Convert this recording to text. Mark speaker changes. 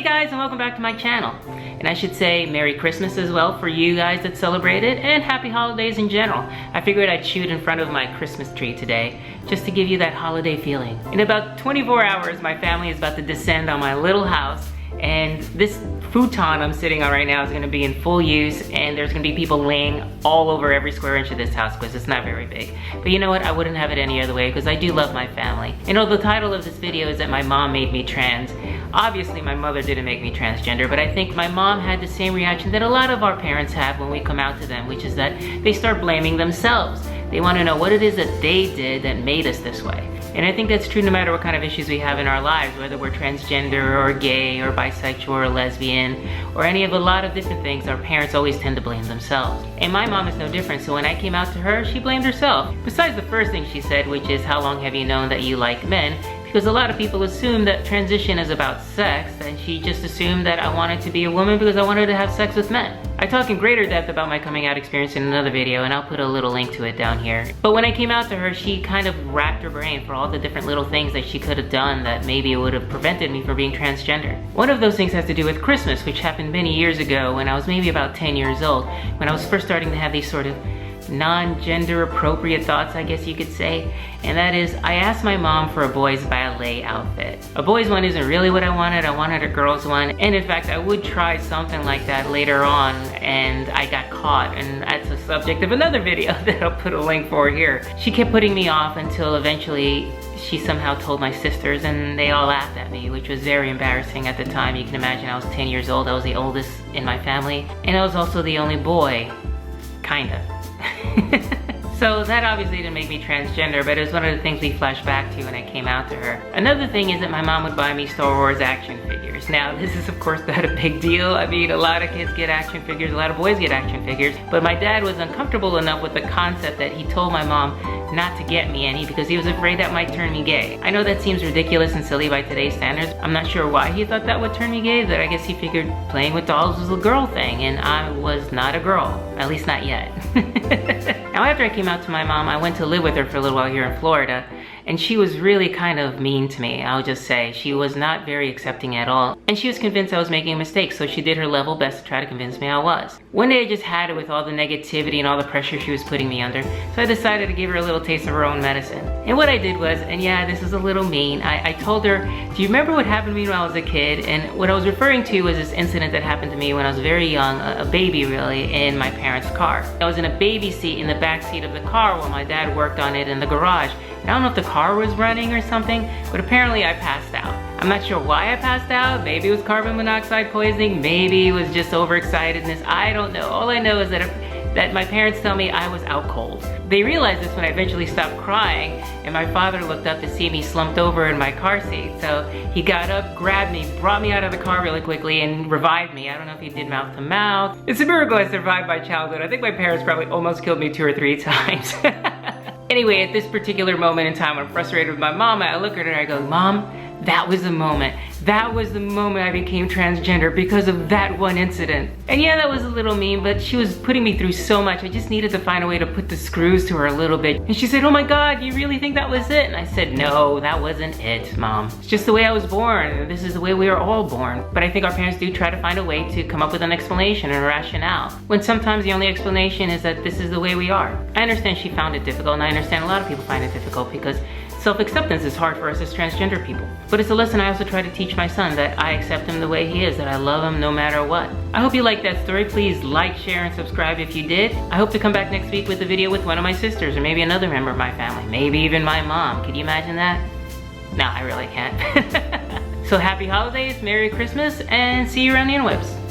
Speaker 1: guys, and welcome back to my channel. And I should say Merry Christmas as well for you guys that celebrate it, and Happy Holidays in general. I figured I'd shoot in front of my Christmas tree today, just to give you that holiday feeling. In about 24 hours, my family is about to descend on my little house, and this futon I'm sitting on right now is gonna be in full use, and there's gonna be people laying all over every square inch of this house because it's not very big. But you know what, I wouldn't have it any other way because I do love my family. You know, the title of this video is that my mom made me trans. Obviously my mother didn't make me transgender, but I think my mom had the same reaction that a lot of our parents have when we come out to them, which is that they start blaming themselves. They want to know what it is that they did that made us this way. And I think that's true no matter what kind of issues we have in our lives, whether we're transgender or gay or bisexual or lesbian or any of a lot of different things. Our parents always tend to blame themselves. And my mom is no different, so when I came out to her, she blamed herself. Besides the first thing she said, which is, how long have you known that you like men? Because a lot of people assume that transition is about sex, and she just assumed that I wanted to be a woman because I wanted to have sex with men. I talk in greater depth about my coming out experience in another video, and I'll put a little link to it down here. But when I came out to her, she kind of racked her brain for all the different little things that she could have done that maybe would have prevented me from being transgender. One of those things has to do with Christmas, which happened many years ago when I was maybe about 10 years old, when I was first starting to have these sort of non-gender appropriate thoughts, I guess you could say. And that is, I asked my mom for a boys ballet outfit. A boys one isn't really what I wanted a girls one. And in fact, I would try something like that later on, and I got caught, and that's the subject of another video that I'll put a link for here. She kept putting me off until eventually she somehow told my sisters, and they all laughed at me, which was very embarrassing at the time. You can imagine, I was 10 years old, I was the oldest in my family, and I was also the only boy, kinda. So that obviously didn't make me transgender, but it was one of the things we flashed back to when I came out to her. Another thing is that my mom would buy me Star Wars action figures. Now, this is of course not a big deal. I mean, a lot of kids get action figures, a lot of boys get action figures, but my dad was uncomfortable enough with the concept that he told my mom not to get me any because he was afraid that might turn me gay. I know that seems ridiculous and silly by today's standards. I'm not sure why he thought that would turn me gay, but I guess he figured playing with dolls was a girl thing, and I was not a girl, at least not yet. Now, after I came out to my mom, I went to live with her for a little while here in Florida, and she was really kind of mean to me, I'll just say. She was not very accepting at all, and she was convinced I was making a mistake, so she did her level best to try to convince me I was. One day I just had it with all the negativity and all the pressure she was putting me under, so I decided to give her a little taste of her own medicine. And what I did was, and yeah, this is a little mean, I told her, do you remember what happened to me when I was a kid? And what I was referring to was this incident that happened to me when I was very young, a baby really, in my parents' car. I was in a baby seat in the back seat of the car while my dad worked on it in the garage. And I don't know if the car was running or something, but apparently I passed out. I'm not sure why I passed out. Maybe it was carbon monoxide poisoning, maybe it was just overexcitedness, I don't know. All I know is that my parents tell me I was out cold. They realized this when I eventually stopped crying, and my father looked up to see me slumped over in my car seat. So he got up, grabbed me, brought me out of the car really quickly, and revived me. I don't know if he did mouth to mouth. It's a miracle I survived my childhood. I think my parents probably almost killed me 2 or 3 times. Anyway, at this particular moment in time, I'm frustrated with my mom, I look at her and I go, Mom, that was the moment. That was the moment I became transgender because of that one incident. And yeah, that was a little mean, but she was putting me through so much. I just needed to find a way to put the screws to her a little bit. And she said, oh my God, you really think that was it? And I said, no, that wasn't it, Mom. It's just the way I was born. This is the way we are all born. But I think our parents do try to find a way to come up with an explanation and a rationale, when sometimes the only explanation is that this is the way we are. I understand she found it difficult, and I understand a lot of people find it difficult because self-acceptance is hard for us as transgender people. But it's a lesson I also try to teach my son, that I accept him the way he is, that I love him no matter what. I hope you liked that story. Please like, share, and subscribe if you did. I hope to come back next week with a video with one of my sisters, or maybe another member of my family, maybe even my mom. Could you imagine that? No, I really can't. So happy holidays, Merry Christmas, and see you around the interwebs.